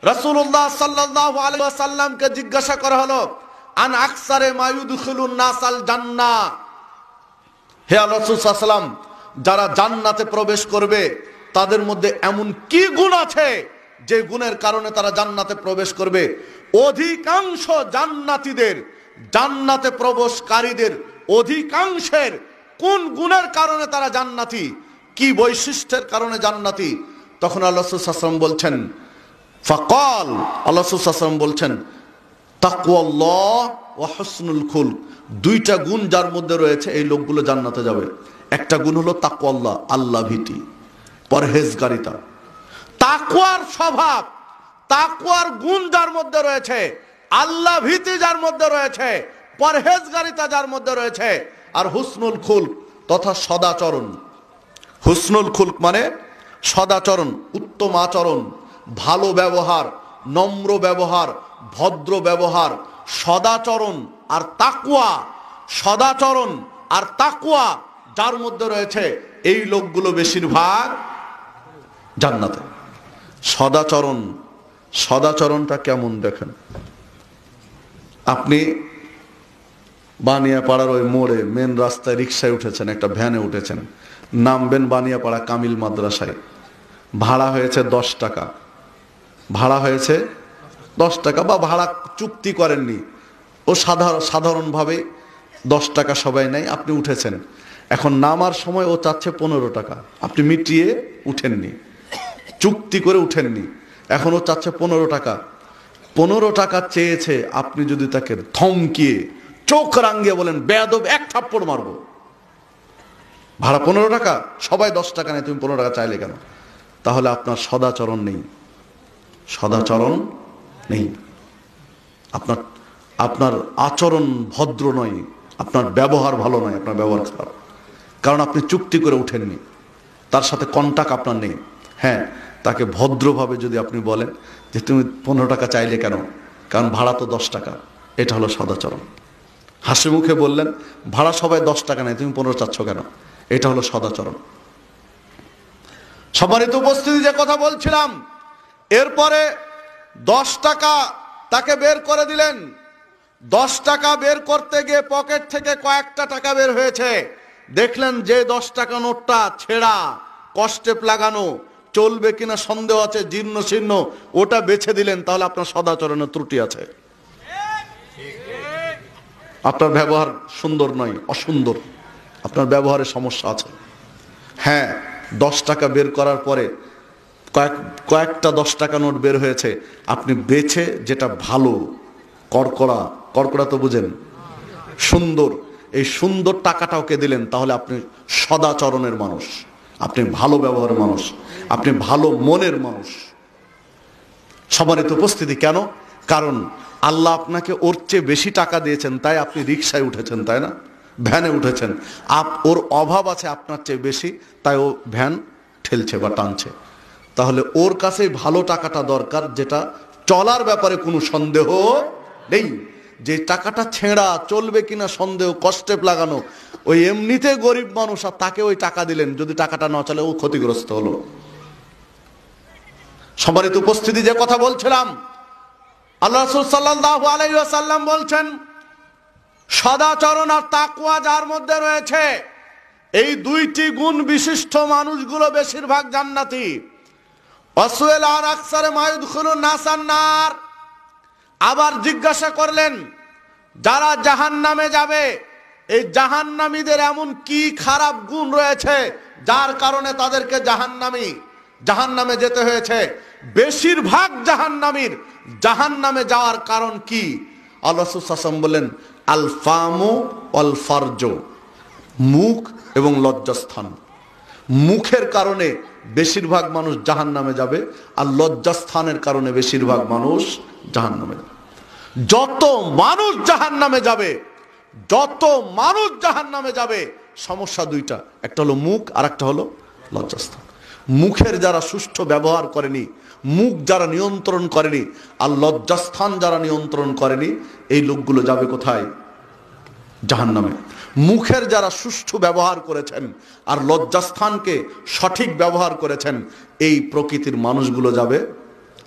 রাসূলুল্লাহ সাল্লাল্লাহু আলাইহি ওয়াসাল্লামকে জিজ্ঞাসা করা হলো, আন আকসারে মা ইউদখিলুন নাসাল জান্নাহ, হে আল্লাহর রাসূল সাল্লাল্লাহু আলাইহি ওয়াসাল্লাম, যারা জান্নাতে প্রবেশ করবে তাদের মধ্যে এমন কি গুণ আছে যে গুণের কারণে তারা জান্নাতে প্রবেশ করবে? অধিকাংশ জান্নাতীদের, জান্নাতে প্রবেশকারীদের অধিকাংশের কোন গুণের কারণে তারা জান্নাতি, কি বৈশিষ্ট্যের কারণে জান্নাতি? তখন আল্লাহ রাসূল সাল্লাল্লাহু আলাইহি ওয়াসাল্লাম বলছেন, ফাকাল, আল্লাহ রাসূল সাল্লাল্লাহু আলাইহি ওয়াসাল্লাম বলছেন, তাকওয়াল্লাহ ওয়া হুসনুল খুলক, দুইটা গুণ যার মধ্যে রয়েছে এই লোকগুলো জান্নাতে যাবে। একটা গুণ হলো তাকওয়াল্লাহ, আল্লাহ ভীতি, পরহেজগারিতা। তাকওয়ার স্বভাব, তাকওয়ার গুণ যার মধ্যে রয়েছে, আল্লাহ ভীতি যার মধ্যে রয়েছে, পরহেজগারিতা যার মধ্যে রয়েছে, আর হুসনুল খুলক তথা সদাচরণ। হুসনুল খুলক মানে সদাচরণ, উত্তম আচরণ, ভালো ব্যবহার, নম্র ব্যবহার, ভদ্র ব্যবহার, সদাচরণ আর তাকওয়া। সদাচরণ আর তাকওয়া যার মধ্যে রয়েছে এই লোকগুলো বেশিরভাগ জান্নাতে। সদাচরণ, সদাচরণটা কেমন দেখেন, আপনি বানিয়াপাড়ার ওই মোড়ে মেন রাস্তায় রিক্সায় উঠেছেন, একটা ভ্যানে উঠেছেন, নামবেন বানিয়াপাড়া কামিল মাদ্রাসায়, ভাড়া হয়েছে 10 টাকা, ভাড়া হয়েছে 10 টাকা, বা ভাড়া চুক্তি করেননি, ও সাধারণভাবে 10 টাকা সবাই নেয়, আপনি উঠেছেন। এখন নামার সময় ও চাচ্ছে 15 টাকা, আপনি মিটিয়ে উঠেননি, চুক্তি করে উঠেননি, এখন ও চাচ্ছে 15 টাকা। 15 টাকা চেয়েছে, আপনি যদি তাকে ধমকিয়ে চোখ রাঙিয়ে বলেন, বেয়াদব, এক থাপ্পড় মারবো, ভাড়া 15 টাকা, সবাই 10 টাকা নেয়, তুমি 15 টাকা চাইলে কেন? তাহলে আপনার সদাচরণ নেই, সদাচরণ নেই, আপনার আপনার আচরণ ভদ্র নয়, আপনার ব্যবহার ভালো নয়, আপনার ব্যবহার খারাপ, কারণ আপনি চুক্তি করে উঠেননি, তার সাথে কন্টাক্ট আপনার নেই। হ্যাঁ, তাকে ভদ্রভাবে যদি আপনি বলেন যে তুমি 15 টাকা চাইলে কেন, কারণ ভাড়া তো 10 টাকা, এটা হলো সদাচরণ। হাসি মুখে বললেন, ভাড়া সবাই 10 টাকা নেয়, তুমি 15 চাচ্ছ কেন, এটা হলো সদাচরণ। সম্মানিত উপস্থিতি, যে কথা বলছিলাম, এরপরে 10 টাকা তাকে বের করে দিলেন। 10 টাকা বের করতে গিয়ে পকেট থেকে কয়েকটা টাকা বের হয়েছে, দেখলেন যে 10 টাকা নোটটা ছেঁড়া, কষ্টেপ লাগানো, চলবে কিনা সন্দেহ আছে, জীর্ণ শীর্ণ, ওটা বেছে দিলেন, তাহলে আপনার সদাচরণের ত্রুটি আছে, আপনার ব্যবহার সুন্দর নয়, অসুন্দর, আপনার ব্যবহারের সমস্যা আছে। হ্যাঁ, 10 টাকা বের করার পরে কয়েকটা 10 টাকা নোট বের হয়েছে, আপনি বেছে যেটা ভালো, কড়কড়া, কড়কড়া তো বুঝেন, সুন্দর, এই সুন্দর টাকাটা ওকে দিলেন, তাহলে আপনি সদাচরণের মানুষ, আপনি ভালো ব্যবহারের মানুষ, আপনি ভালো মনের মানুষ। সম্মানিত উপস্থিতি, কেন? কারণ আল্লাহ আপনাকে ওর চেয়ে বেশি টাকা দিয়েছেন, তাই আপনি রিক্সায় উঠেছেন, তাই না, ভ্যানে উঠেছেন। ওর অভাব আছে আপনার চেয়ে বেশি, তাই ও ভ্যান ঠেলছে বা টানছে। তাহলে ওর কাছে ভালো টাকাটা দরকার, যেটা চলার ব্যাপারে কোনো সন্দেহ নেই। যে টাকাটা ছেঁড়া, চলবে কিনা সন্দেহ, কষ্টেপ লাগানো, ওই এমনিতে গরিব মানুষ, আর তাকে ওই টাকা দিলেন, যদি টাকাটা না চলে ও ক্ষতিগ্রস্ত হলো। সম্মানিত উপস্থিতি, যে কথা বলছিলাম, আল্লাহ রাসূল সাল্লাল্লাহু আলাইহি ওয়াসাল্লাম বলছেন, সদাচরণ আর তাকওয়া যার মধ্যে রয়েছে, এই দুইটি গুণ বিশিষ্ট মানুষগুলো বেশিরভাগ জান্নাতি। ওয়াসুয়েল আর আকসারে মা ইউদখিলুন নাসান নার, আবার জিজ্ঞাসা করলেন, যারা জাহান্নামে যাবে, এই জাহান্নামীদের এমন কি খারাপ গুণ রয়েছে যার কারণে তাদেরকে জাহান্নামে যেতে হয়েছে? বেশিরভাগ জাহান্নামীর জাহান্নামে যাওয়ার কারণ কি? আল্লাহ রাসূল সাল্লাল্লাহু আলাইহি ওয়াসাল্লাম বলেন, আল ফামু ওয়াল ফারজ, মুখ এবং লজ্জাস্থান। মুখের কারণে বেশিরভাগ মানুষ জাহান্নামে যাবে, আর লজ্জাস্থানের কারণে বেশিরভাগ মানুষ জাহান্নামে যাবে। যত মানুষ জাহান্নামে যাবে, সমস্যা দুইটা, একটা হলো মুখ, আর একটা হলো লজ্জাস্থান। মুখের যারা সুষ্ঠু ব্যবহার করেনি, মুখ যারা নিয়ন্ত্রণ করেনি, আর লজ্জাস্থান যারা নিয়ন্ত্রণ করেনি, এই লোকগুলো যাবে কোথায়? জাহান্নামে। মুখের যারা সুষ্ঠু ব্যবহার করেছেন আর লজ্জাস্থানকে সঠিক ব্যবহার করেছেন, এই প্রকৃতির মানুষগুলো যাবে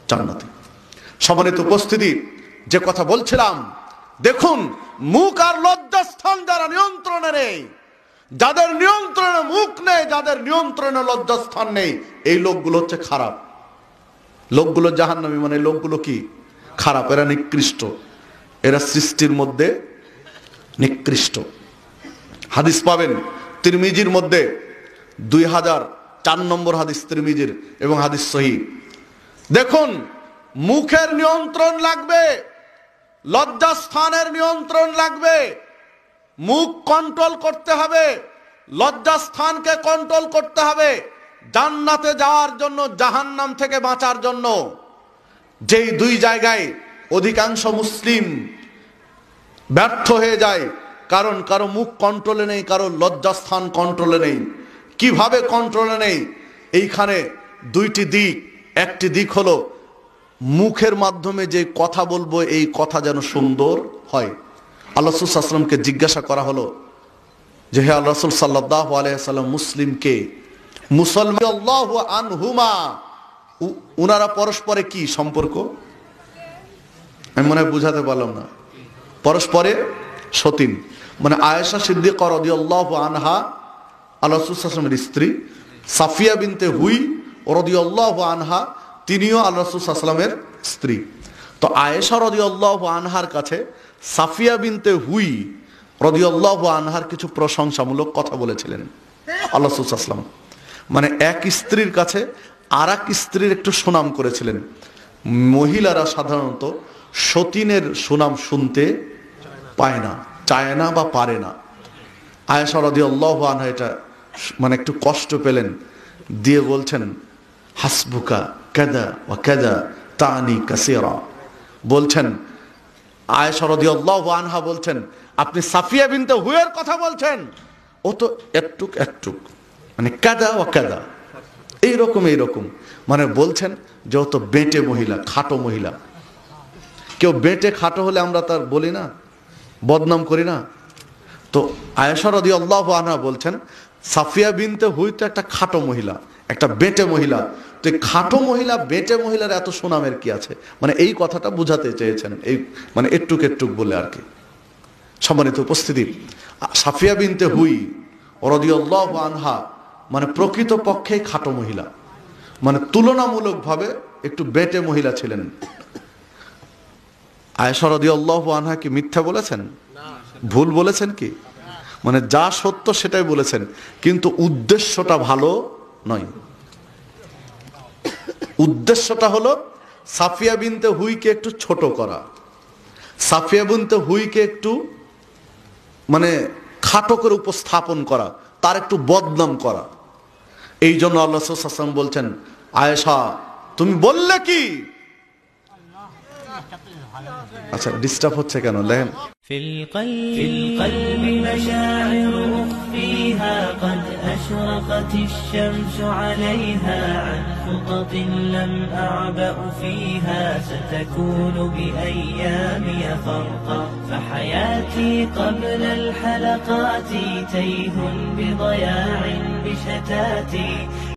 জান্নাতে। সম্মানিত উপস্থিতি, যে কথা বলছিলাম, দেখুন মুখ আর লজ্জাস্থান যারা নিয়ন্ত্রণে নেই, যাদের নিয়ন্ত্রণে মুখ নেই, যাদের নিয়ন্ত্রণে লজ্জাস্থান নেই, এই লোকগুলো হচ্ছে খারাপ লোকগুলো, জাহান্নামী। মানে লোকগুলো কি খারাপ, এরা নিকৃষ্ট, এরা সৃষ্টির মধ্যে নিকৃষ্ট। হাদিস পাবেন তিরমিজির মধ্যে 2004 নম্বর হাদিস তিরমিজির, এবং হাদিস সহিহ। দেখুন মুখের নিয়ন্ত্রণ লাগবে, লজ্জাস্থানের নিয়ন্ত্রণ লাগবে, মুখ কন্ট্রোল করতে হবে, লজ্জাস্থানকে কন্ট্রোল করতে হবে। জান্নাতে যাওয়ার জন্য, জাহান্নাম থেকে বাঁচার জন্য, যেই দুই জায়গায় অধিকাংশ মুসলিম ব্যর্থ হয়ে যায়, কারণ কারো মুখ কন্ট্রোলে নেই, কারো লজ্জাস্থান কন্ট্রোলে নেই। কিভাবে কন্ট্রোলে নেই? এইখানে দুইটি দিক। একটি দিক হলো মুখের মাধ্যমে যে কথা বলবো, এই কথা যেন সুন্দর হয়। আল্লাহ রাসূল সাল্লাল্লাহু আলাইহি ওয়াসাল্লামকে জিজ্ঞাসা করা হলো যে হে আল্লাহ রাসূল সাল্লাল্লাহু আলাইহি ওয়াসাল্লাম, মুসলিমকে, মুসলমান আল্লাহু আনহুমা, উনারা পরস্পরে কি সম্পর্ক? আমি মনে হয় বুঝাতে পারলাম না। পরস্পরে সতীন, মানে আয়েশা সিদ্দিকা রাদিয়াল্লাহু আনহা আল্লাহ রাসূল সাল্লাল্লাহু আলাইহি ওয়াসাল্লামের স্ত্রী, সাফিয়া বিনতে হুই রাদিয়াল্লাহু আনহা তিনিও আল্লাহ রাসূল সাল্লাল্লাহু আলাইহি ওয়াসাল্লামের স্ত্রী। তো আয়েশা রাদিয়াল্লাহু আনহার কাছে সাফিয়া বিনতে হুই রাদিয়াল্লাহু আনহার কিছু প্রশংসামূলক কথা বলেছিলেন আল্লাহ রাসূল সাল্লাল্লাহু আলাইহি ওয়াসাল্লাম। মানে এক স্ত্রীর কাছে আর এক স্ত্রীর একটু সুনাম করেছিলেন। মহিলারা সাধারণত সতীনের সুনাম শুনতে পায় না, চায় না বা পারে না। আয়েশা রাদিয়াল্লাহু আনহা এটা মানে একটু কষ্ট পেলেন, দিয়ে বলছেন হাসবুকা কাদা ওয়া কাদা তানি কাসীরা। বলছেন আয়েশা রাদিয়াল্লাহু আনহা বলছেন, আপনি সাফিয়া বিনতে হুইয়ের কথা বলছেন, ও তো একটুক একটুক, মানে কাদা ও কাদা, এইরকম এইরকম। মানে বলছেন যে ও তো বেঁটে মহিলা, খাটো মহিলা। কেউ বেঁটে খাটো হলে আমরা তার বলি না, বদনাম করি না। তো আয়েশা রাদিয়াল্লাহু আনহা বলছেন সাফিয়া বিনতে হুই তো একটা খাটো মহিলা, একটা বেঁটে মহিলা। তো খাটো মহিলা, বেঁটে মহিলার এত সুনামের কি আছে? মানে এই কথাটা বুঝাতে চেয়েছেন, এই মানে একটুক একটুক বলে আর কি। সম্মানিত উপস্থিতি, সাফিয়া বিনতে হুই রাদিয়াল্লাহু আনহা মানে প্রকৃত পক্ষে খাটো মহিলা, মানে তুলনামূলকভাবে একটু বেঁটে মহিলা ছিলেন। আয়েশা রাদিয়াল্লাহু আনহা কি মিথ্যা বলেছেন? ভুল বলেছেন কি? মানে যা সত্য সেটাই বলেছেন, কিন্তু উদ্দেশ্যটা ভালো নয়। উদ্দেশ্যটা হলো সাফিয়া বিনতে হুইকে একটু ছোট করা, সাফিয়া বিনতে হুইকে একটু মানে খাটো করে উপস্থাপন করা, তার একটু বদনাম করা। এই জন্য আল্লাহ রাসূল সাল্লাল্লাহু আলাইহি ওয়াসাল্লাম বলছেন, আয়েশা তুমি বললে কি? আচ্ছা ডিস্টার্ব হচ্ছে কেন দেখেন। في القلب مشاعر أخفيها قد أشرقت الشمس عليها عن خطط لم أعبأ فيها ستكون بأيامي فرقا فحياتي قبل الحلقات تيه بضياع بشتاتي